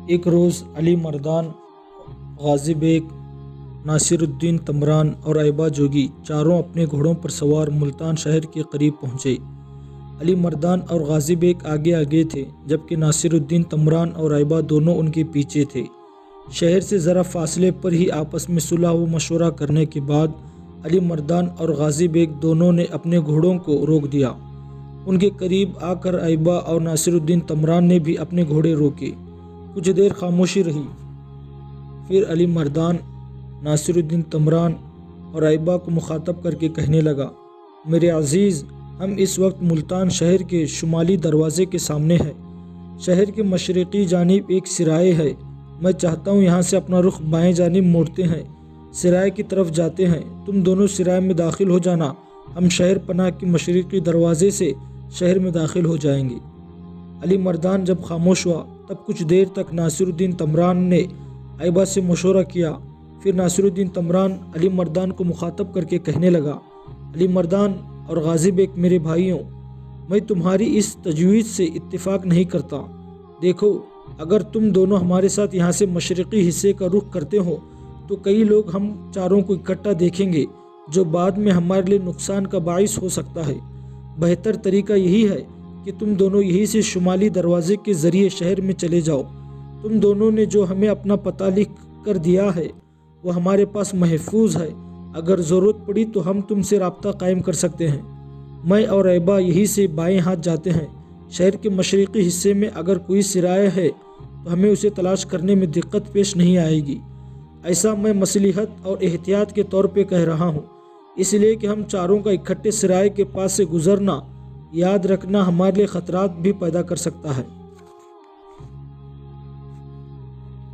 ایک روز علی مردان، غازی بیگ، ناصر الدین تمران اور ایبا جوگی چاروں اپنے گھوڑوں پر سوار ملتان شہر کے قریب پہنچے۔ علی مردان اور غازی بیگ آگے آگے تھے، جبکہ ناصر الدین تمران اور ایبا دونوں ان کے پیچھے تھے۔ شہر سے ذرا فاصلے پر ہی آپس میں صلح و مشورہ کرنے کے بعد علی مردان اور غازی بیگ دونوں نے اپنے گھوڑوں کو روک دیا۔ ان کے قریب آ کر ایبا اور ناصر الدین تمران نے بھی اپنے گھوڑے روکے۔ کچھ دیر خاموشی رہی، پھر علی مردان ناصر الدین تمران اور ایبا کو مخاطب کر کے کہنے لگا، میرے عزیز، ہم اس وقت ملتان شہر کے شمالی دروازے کے سامنے ہیں۔ شہر کے مشرقی جانب ایک سرائے ہے۔ میں چاہتا ہوں یہاں سے اپنا رخ بائیں جانب موڑتے ہیں، سرائے کی طرف جاتے ہیں۔ تم دونوں سرائے میں داخل ہو جانا، ہم شہر پناہ کے مشرقی دروازے سے شہر میں داخل ہو جائیں گے۔ علی مردان جب خاموش ہوا تب کچھ دیر تک ناصر الدین تمران نے ایبا سے مشورہ کیا۔ پھر ناصر الدین تمران علی مردان کو مخاطب کر کے کہنے لگا، علی مردان اور غازی بیگ میرے بھائیوں، میں تمہاری اس تجویز سے اتفاق نہیں کرتا۔ دیکھو، اگر تم دونوں ہمارے ساتھ یہاں سے مشرقی حصے کا رخ کرتے ہو تو کئی لوگ ہم چاروں کو اکٹھا دیکھیں گے، جو بعد میں ہمارے لیے نقصان کا باعث ہو سکتا ہے۔ بہتر طریقہ یہی ہے کہ تم دونوں یہی سے شمالی دروازے کے ذریعے شہر میں چلے جاؤ۔ تم دونوں نے جو ہمیں اپنا پتہ لکھ کر دیا ہے وہ ہمارے پاس محفوظ ہے۔ اگر ضرورت پڑی تو ہم تم سے رابطہ قائم کر سکتے ہیں۔ میں اور ایبا یہی سے بائیں ہاتھ جاتے ہیں۔ شہر کے مشرقی حصے میں اگر کوئی سرایہ ہے تو ہمیں اسے تلاش کرنے میں دقت پیش نہیں آئے گی۔ ایسا میں مصلحت اور احتیاط کے طور پہ کہہ رہا ہوں، اس لیے کہ ہم چاروں کا اکٹھے سرائے کے پاس سے گزرنا، یاد رکھنا، ہمارے لیے خطرات بھی پیدا کر سکتا ہے۔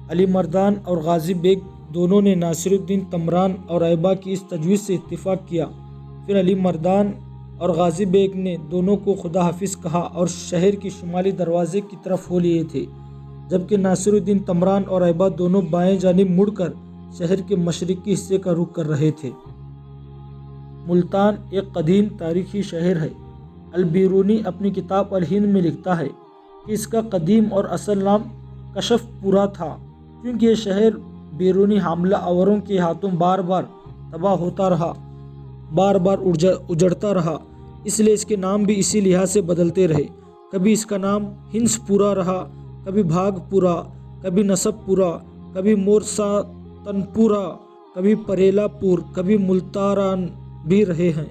علی مردان اور غازی بیگ دونوں نے ناصر الدین تمران اور ایبا کی اس تجویز سے اتفاق کیا۔ پھر علی مردان اور غازی بیگ نے دونوں کو خدا حافظ کہا اور شہر کی شمالی دروازے کی طرف ہو لیے تھے، جبکہ ناصر الدین تمران اور ایبا دونوں بائیں جانب مڑ کر شہر کے مشرقی حصے کا رخ کر رہے تھے۔ ملتان ایک قدیم تاریخی شہر ہے۔ البیرونی اپنی کتاب الہند میں لکھتا ہے کہ اس کا قدیم اور اصل نام کشف پورہ تھا، کیونکہ یہ شہر بیرونی حملہ آوروں کے ہاتھوں بار بار تباہ ہوتا رہا، بار بار اجڑتا رہا، اس لیے اس کے نام بھی اسی لحاظ سے بدلتے رہے۔ کبھی اس کا نام ہنس پورہ رہا، کبھی بھاگ پورہ، کبھی نصب پورہ، کبھی مورسا تن پورہ، کبھی پریلا پور، کبھی ملتاران بھی رہے ہیں۔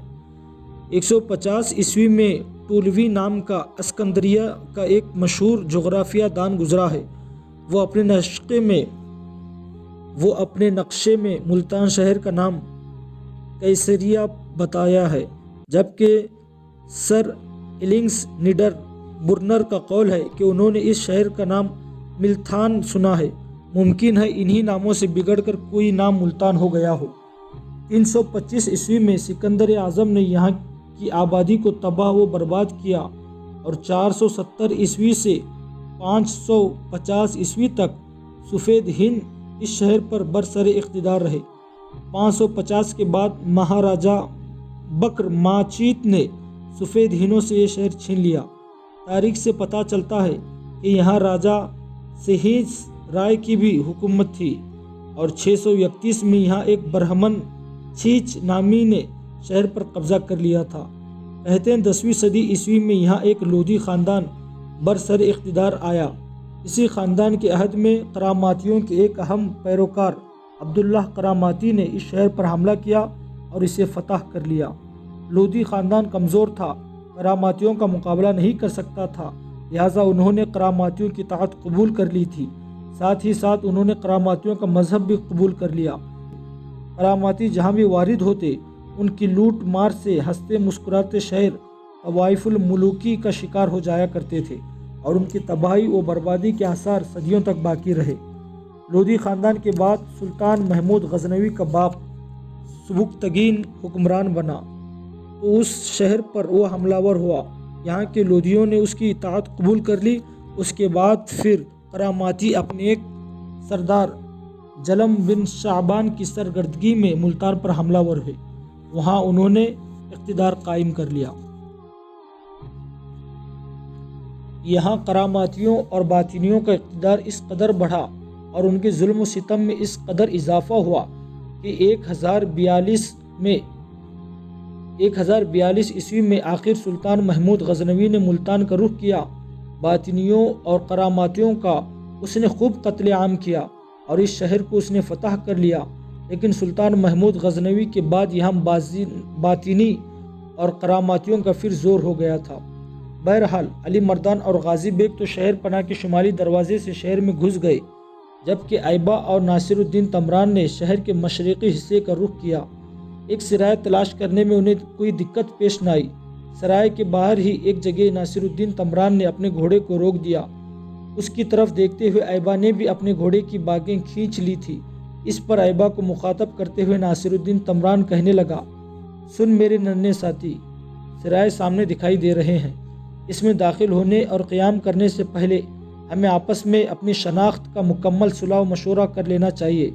150 عیسوی میں ٹولوی نام کا اسکندریہ کا ایک مشہور جغرافیہ دان گزرا ہے۔ وہ اپنے نقشے میں ملتان شہر کا نام کیسریہ بتایا ہے، جبکہ سر ایلنگس نیڈر برنر کا قول ہے کہ انہوں نے اس شہر کا نام ملتھان سنا ہے۔ ممکن ہے انہی ناموں سے بگڑ کر کوئی نام ملتان ہو گیا ہو۔ 325 عیسوی میں سکندر اعظم نے یہاں کی آبادی کو تباہ و برباد کیا اور 470 عیسوی سے 550 عیسوی تک سفید ہند اس شہر پر برسر اقتدار رہے۔ 550 کے بعد مہاراجہ بکر ماچیت نے سفید ہندوں سے یہ شہر چھین لیا۔ تاریخ سے پتہ چلتا ہے کہ یہاں راجہ سہیس رائے کی بھی حکومت تھی اور 631 میں یہاں ایک برہمن چھیچ نامی نے شہر پر قبضہ کر لیا تھا۔ کہتے ہیں 10ویں صدی عیسوی میں یہاں ایک لودھی خاندان برسر اقتدار آیا۔ اسی خاندان کے عہد میں کراماتیوں کے ایک اہم پیروکار عبداللہ کراماتی نے اس شہر پر حملہ کیا اور اسے فتح کر لیا۔ لودھی خاندان کمزور تھا، کراماتیوں کا مقابلہ نہیں کر سکتا تھا، لہٰذا انہوں نے کراماتیوں کی اطاعت قبول کر لی تھی۔ ساتھ ہی ساتھ انہوں نے کراماتیوں کا مذہب بھی قبول کر لیا۔ کراماتی جہاں بھی وارد ہوتے، ان کی لوٹ مار سے ہنستے مسکراتے شہر طوائف الملوکی کا شکار ہو جایا کرتے تھے اور ان کی تباہی و بربادی کے آثار صدیوں تک باقی رہے۔ لودھی خاندان کے بعد سلطان محمود غزنوی کا باپ سبکتگین حکمران بنا تو اس شہر پر وہ حملہ ور ہوا۔ یہاں کے لودھیوں نے اس کی اطاعت قبول کر لی۔ اس کے بعد پھر کراماتی اپنے ایک سردار جلم بن شعبان کی سرگردگی میں ملتان پر حملہ ور ہوئے۔ وہاں انہوں نے اقتدار قائم کر لیا۔ یہاں کراماتیوں اور باطنیوں کا اقتدار اس قدر بڑھا اور ان کے ظلم و ستم میں اس قدر اضافہ ہوا کہ 1042 عیسوی میں آخر سلطان محمود غزنوی نے ملتان کا رخ کیا۔ باطنیوں اور کراماتیوں کا اس نے خوب قتل عام کیا اور اس شہر کو اس نے فتح کر لیا، لیکن سلطان محمود غزنوی کے بعد یہاں باطنی اور کراماتیوں کا پھر زور ہو گیا تھا۔ بہرحال علی مردان اور غازی بیگ تو شہر پناہ کے شمالی دروازے سے شہر میں گھس گئے، جبکہ ایبا اور ناصر الدین تمران نے شہر کے مشرقی حصے کا رخ کیا۔ ایک سرائے تلاش کرنے میں انہیں کوئی دقت پیش نہ آئی۔ سرائے کے باہر ہی ایک جگہ ناصر الدین تمران نے اپنے گھوڑے کو روک دیا۔ اس کی طرف دیکھتے ہوئے ایبا نے بھی اپنے گھوڑے کی باگیں کھینچ لی تھی۔ اس پر ایبا کو مخاطب کرتے ہوئے ناصر الدین تمران کہنے لگا، سن میرے ننھے ساتھی، سرائے سامنے دکھائی دے رہے ہیں۔ اس میں داخل ہونے اور قیام کرنے سے پہلے ہمیں آپس میں اپنی شناخت کا مکمل صلاح و مشورہ کر لینا چاہیے۔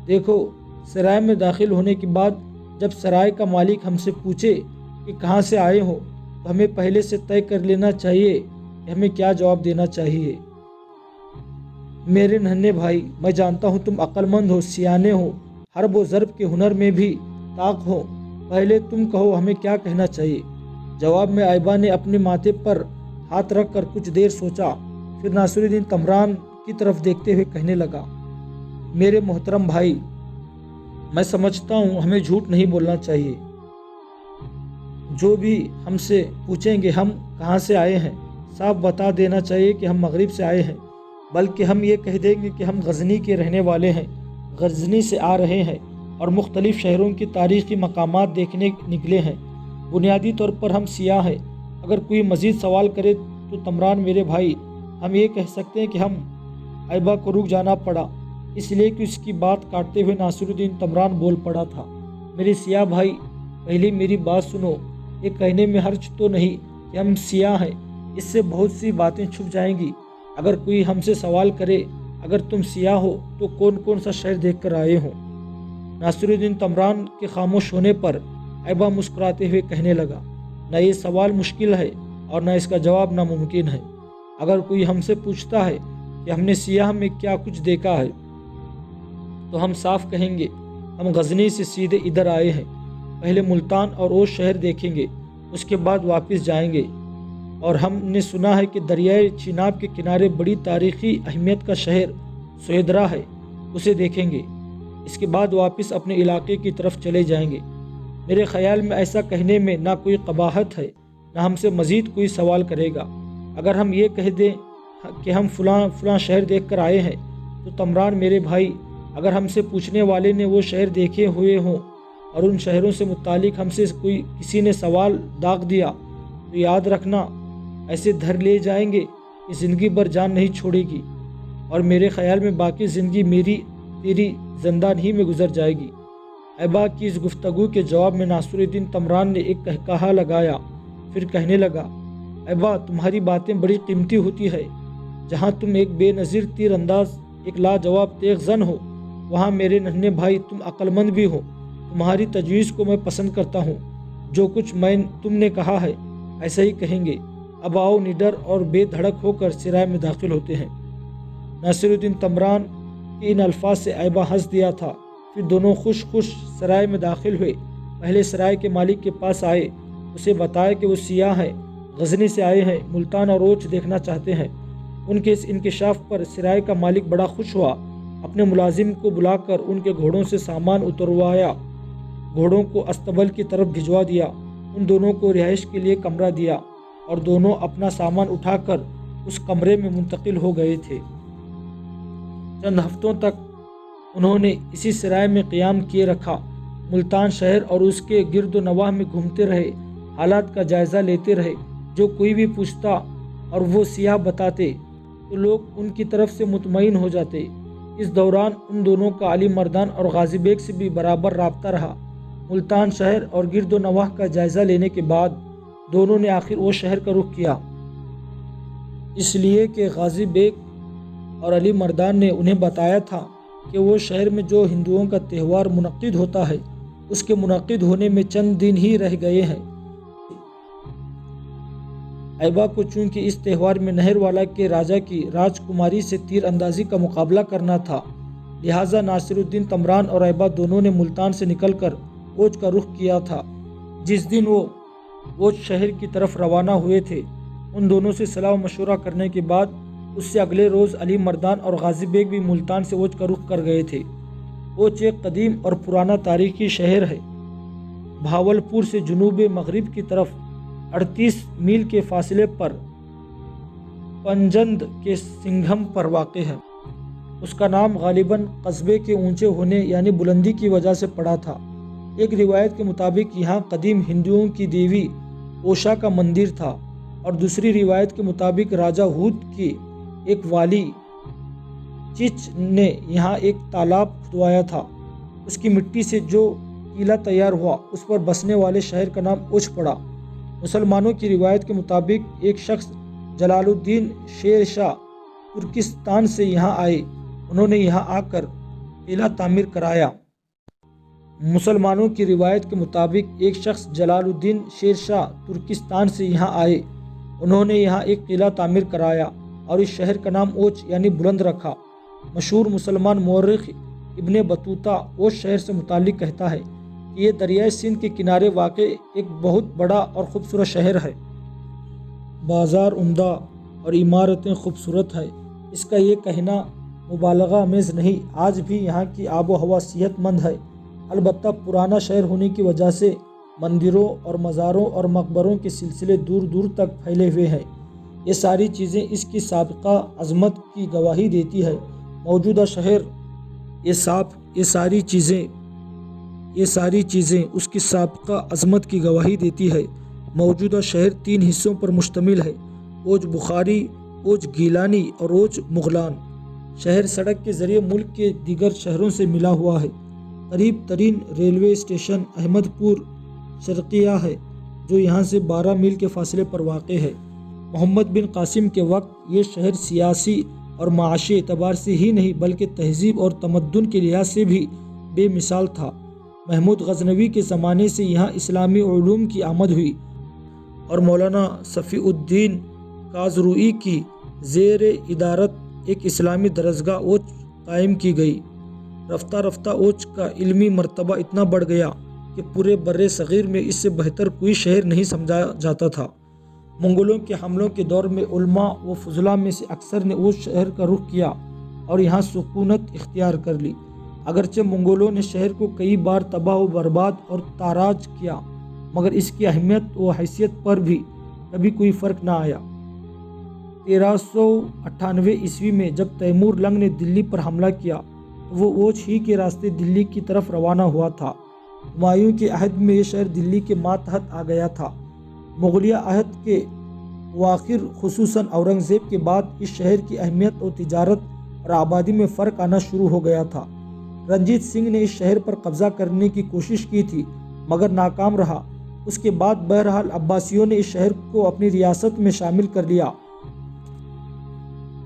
دیکھو، سرائے میں داخل ہونے کے بعد جب سرائے کا مالک ہم سے پوچھے کہ کہاں سے آئے ہو تو ہمیں پہلے سے طے کر لینا چاہیے کہ ہمیں کیا جواب دینا چاہیے۔ میرے ننھے بھائی، میں جانتا ہوں تم عقل مند ہو، سیانے ہو، حرب و ضرب کے ہنر میں بھی طاق ہو۔ پہلے تم کہو ہمیں کیا کہنا چاہیے۔ جواب میں ایبا نے اپنے ماتھے پر ہاتھ رکھ کر کچھ دیر سوچا، پھر ناصر الدین تمران کی طرف دیکھتے ہوئے کہنے لگا، میرے محترم بھائی، میں سمجھتا ہوں ہمیں جھوٹ نہیں بولنا چاہیے۔ جو بھی ہم سے پوچھیں گے ہم کہاں سے آئے ہیں، صاف بتا دینا چاہیے کہ ہم مغرب سے آئے ہیں، بلکہ ہم یہ کہہ دیں گے کہ ہم غزنی کے رہنے والے ہیں، غزنی سے آ رہے ہیں اور مختلف شہروں کی تاریخی مقامات دیکھنے نکلے ہیں۔ بنیادی طور پر ہم سیاح ہیں۔ اگر کوئی مزید سوال کرے تو تمران میرے بھائی، ہم یہ کہہ سکتے ہیں کہ ہم ایبا کو رک جانا پڑا، اس لیے کہ اس کی بات کاٹتے ہوئے ناصر الدین تمران بول پڑا تھا، میرے سیاہ بھائی، پہلے میری بات سنو۔ یہ کہنے میں حرج تو نہیں کہ ہم سیاہ ہیں، اس سے بہت سی باتیں چھپ جائیں گی۔ اگر کوئی ہم سے سوال کرے، اگر تم سیاہ ہو تو کون کون سا شہر دیکھ کر آئے ہو؟ ناصر الدین تمران کے خاموش ہونے پر ایبا مسکراتے ہوئے کہنے لگا، نہ یہ سوال مشکل ہے اور نہ اس کا جواب ناممکن ہے۔ اگر کوئی ہم سے پوچھتا ہے کہ ہم نے سیاہ میں کیا کچھ دیکھا ہے تو ہم صاف کہیں گے، ہم غزنی سے سیدھے ادھر آئے ہیں، پہلے ملتان اور اوش شہر دیکھیں گے، اس کے بعد واپس جائیں گے، اور ہم نے سنا ہے کہ دریائے چناب کے کنارے بڑی تاریخی اہمیت کا شہر سوہدرا ہے، اسے دیکھیں گے، اس کے بعد واپس اپنے علاقے کی طرف چلے جائیں گے۔ میرے خیال میں ایسا کہنے میں نہ کوئی قباحت ہے، نہ ہم سے مزید کوئی سوال کرے گا۔ اگر ہم یہ کہہ دیں کہ ہم فلاں شہر دیکھ کر آئے ہیں تو تمران میرے بھائی، اگر ہم سے پوچھنے والے نے وہ شہر دیکھے ہوئے ہوں اور ان شہروں سے متعلق ہم سے کسی نے سوال داغ دیا تو یاد رکھنا، ایسے دھر لے جائیں گے کہ زندگی بھر جان نہیں چھوڑے گی، اور میرے خیال میں باقی زندگی میری تیری زندان ہی میں گزر جائے گی۔ ایبا کی اس گفتگو کے جواب میں ناصر الدین تمران نے ایک کہا لگایا، پھر کہنے لگا، ایبا، تمہاری باتیں بڑی قیمتی ہوتی ہے۔ جہاں تم ایک بے نظیر تیر انداز، ایک لاجواب تیغ زن ہو، وہاں میرے ننھے بھائی تم عقل مند بھی ہو۔ تمہاری تجویز کو میں پسند کرتا ہوں۔ جو کچھ تم نے کہا ہے ایسا ہی کہیں گے۔ اب آؤ، نڈر اور بے دھڑک ہو کر سرائے میں داخل ہوتے ہیں۔ ناصر الدین تمران کے ان الفاظ سے ایبا ہنس دیا تھا۔ پھر دونوں خوش سرائے میں داخل ہوئے۔ پہلے سرائے کے مالک کے پاس آئے، اسے بتایا کہ وہ سیاح ہیں، غزنی سے آئے ہیں، ملتان اور اوچھ دیکھنا چاہتے ہیں۔ ان کے اس انکشاف پر سرائے کا مالک بڑا خوش ہوا، اپنے ملازم کو بلا کر ان کے گھوڑوں سے سامان اتروایا، گھوڑوں کو استبل کی طرف بھجوا دیا، ان دونوں کو رہائش کے لیے کمرہ دیا اور دونوں اپنا سامان اٹھا کر اس کمرے میں منتقل ہو گئے تھے۔ چند ہفتوں تک انہوں نے اسی سرائے میں قیام کیے رکھا، ملتان شہر اور اس کے گرد و نواح میں گھومتے رہے، حالات کا جائزہ لیتے رہے۔ جو کوئی بھی پوچھتا اور وہ سیاح بتاتے تو لوگ ان کی طرف سے مطمئن ہو جاتے۔ اس دوران ان دونوں کا علی مردان اور غازی بیگ سے بھی برابر رابطہ رہا۔ ملتان شہر اور گرد و نواح کا جائزہ لینے کے بعد دونوں نے آخر وہ شہر کا رخ کیا، اس لیے کہ غازی بیگ اور علی مردان نے انہیں بتایا تھا کہ وہ شہر میں جو ہندوؤں کا تہوار منعقد ہوتا ہے اس کے منعقد ہونے میں چند دن ہی رہ گئے ہیں۔ ایبا کو چونکہ اس تہوار میں نہر والا کے راجا کی راجکماری سے تیر اندازی کا مقابلہ کرنا تھا، لہٰذا ناصر الدین تمران اور ایبا دونوں نے ملتان سے نکل کر اوچ کا رخ کیا تھا۔ جس دن وہ اوچ شہر کی طرف روانہ ہوئے تھے، ان دونوں سے صلاح و مشورہ کرنے کے بعد اس سے اگلے روز علی مردان اور غازی بیگ بھی ملتان سے اوچ کا رخ کر گئے تھے۔ اوچ ایک قدیم اور پرانا تاریخی شہر ہے، بھاولپور سے جنوب مغرب کی طرف 38 میل کے فاصلے پر پنجند کے سنگم پر واقع ہے۔ اس کا نام غالباً قصبے کے اونچے ہونے یعنی بلندی کی وجہ سے پڑا تھا۔ ایک روایت کے مطابق یہاں قدیم ہندوؤں کی دیوی اوشا کا مندر تھا، اور دوسری روایت کے مطابق راجہ ہود کے ایک والی چچ نے یہاں ایک تالاب کھدوایا تھا۔ اس کی مٹی سے جو قلعہ تیار ہوا اس پر بسنے والے شہر کا نام اوچ پڑا۔ مسلمانوں کی روایت کے مطابق ایک شخص جلال الدین شیر شاہ ترکستان سے یہاں آئے، انہوں نے یہاں آ کر قلعہ تعمیر کرایا۔ مسلمانوں کی روایت کے مطابق ایک شخص جلال الدین شیر شاہ ترکستان سے یہاں آئے، انہوں نے یہاں ایک قلعہ تعمیر کرایا اور اس شہر کا نام اوچ یعنی بلند رکھا۔ مشہور مسلمان مورخ ابن بطوطہ اوچ شہر سے متعلق کہتا ہے کہ یہ دریائے سندھ کے کنارے واقع ایک بہت بڑا اور خوبصورت شہر ہے۔ بازار عمدہ اور عمارتیں خوبصورت ہے۔ اس کا یہ کہنا مبالغہ آمیز نہیں، آج بھی یہاں کی آب و ہوا صحت مند ہے۔ البتہ پرانا شہر ہونے کی وجہ سے مندروں اور مزاروں اور مقبروں کے سلسلے دور دور تک پھیلے ہوئے ہیں۔ یہ ساری چیزیں اس کی سابقہ عظمت کی گواہی دیتی ہے۔ موجودہ شہر یہ ساری چیزیں اس کی سابقہ عظمت کی گواہی دیتی ہے۔ موجودہ شہر 3 حصوں پر مشتمل ہے: اوچ بخاری، اوچ گیلانی اور اوچ مغلان۔ شہر سڑک کے ذریعے ملک کے دیگر شہروں سے ملا ہوا ہے۔ قریب ترین ریلوے اسٹیشن احمد پور شرقیہ ہے، جو یہاں سے 12 میل کے فاصلے پر واقع ہے۔ محمد بن قاسم کے وقت یہ شہر سیاسی اور معاشی اعتبار سے ہی نہیں بلکہ تہذیب اور تمدن کے لحاظ سے بھی بے مثال تھا۔ محمود غزنوی کے زمانے سے یہاں اسلامی علوم کی آمد ہوئی اور مولانا صفی الدین کازروئی کی زیر ادارت ایک اسلامی درسگاہ اوچ قائم کی گئی۔ رفتہ رفتہ اوچ کا علمی مرتبہ اتنا بڑھ گیا کہ پورے بر صغیر میں اس سے بہتر کوئی شہر نہیں سمجھا جاتا تھا۔ منگولوں کے حملوں کے دور میں علماء و فضلاء میں سے اکثر نے اوچ شہر کا رخ کیا اور یہاں سکونت اختیار کر لی۔ اگرچہ منگولوں نے شہر کو کئی بار تباہ و برباد اور تاراج کیا، مگر اس کی اہمیت و حیثیت پر بھی کبھی کوئی فرق نہ آیا۔ 1398 عیسوی میں جب تیمور لنگ نے دلی پر حملہ کیا تو وہ اوچ ہی کے راستے دلی کی طرف روانہ ہوا تھا۔ ہمایوں کے عہد میں یہ شہر دلی کے ماتحت آ گیا تھا۔ مغلیہ عہد کے اواخر خصوصاً اورنگزیب کے بعد اس شہر کی اہمیت اور تجارت اور آبادی میں فرق آنا شروع ہو گیا تھا۔ رنجیت سنگھ نے اس شہر پر قبضہ کرنے کی کوشش کی تھی مگر ناکام رہا۔ اس کے بعد بہرحال عباسیوں نے اس شہر کو اپنی ریاست میں شامل کر لیا۔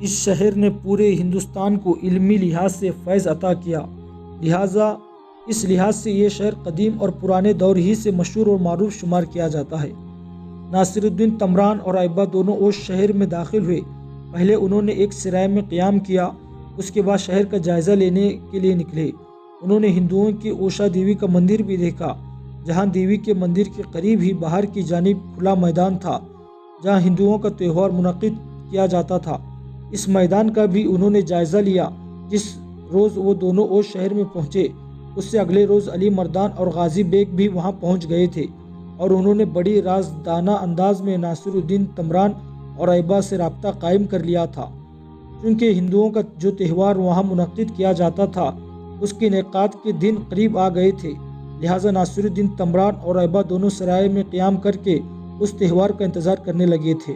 اس شہر نے پورے ہندوستان کو علمی لحاظ سے فیض عطا کیا، لہٰذا اس لحاظ سے یہ شہر قدیم اور پرانے دور ہی سے مشہور اور معروف شمار کیا جاتا ہے۔ ناصر الدین تمران اور ایبا دونوں اوچ شہر میں داخل ہوئے۔ پہلے انہوں نے ایک سرائے میں قیام کیا، اس کے بعد شہر کا جائزہ لینے کے لیے نکلے۔ انہوں نے ہندوؤں کی اوشا دیوی کا مندر بھی دیکھا، جہاں دیوی کے مندر کے قریب ہی باہر کی جانب کھلا میدان تھا جہاں ہندوؤں کا تہوار منعقد کیا جاتا تھا۔ اس میدان کا بھی انہوں نے جائزہ لیا۔ جس روز وہ دونوں اوچ شہر میں پہنچے اس سے اگلے روز علی مردان اور غازی بیگ بھی وہاں پہنچ گئے تھے، اور انہوں نے بڑی رازدانہ انداز میں ناصر الدین تمران اور ایبا سے رابطہ قائم کر لیا تھا۔ چونکہ ہندوؤں کا جو تہوار وہاں منعقد کیا جاتا تھا اس کے انعقاد کے دن قریب آ گئے تھے، لہٰذا ناصر الدین تمران اور ایبا دونوں سرائے میں قیام کر کے اس تہوار کا انتظار کرنے لگے تھے۔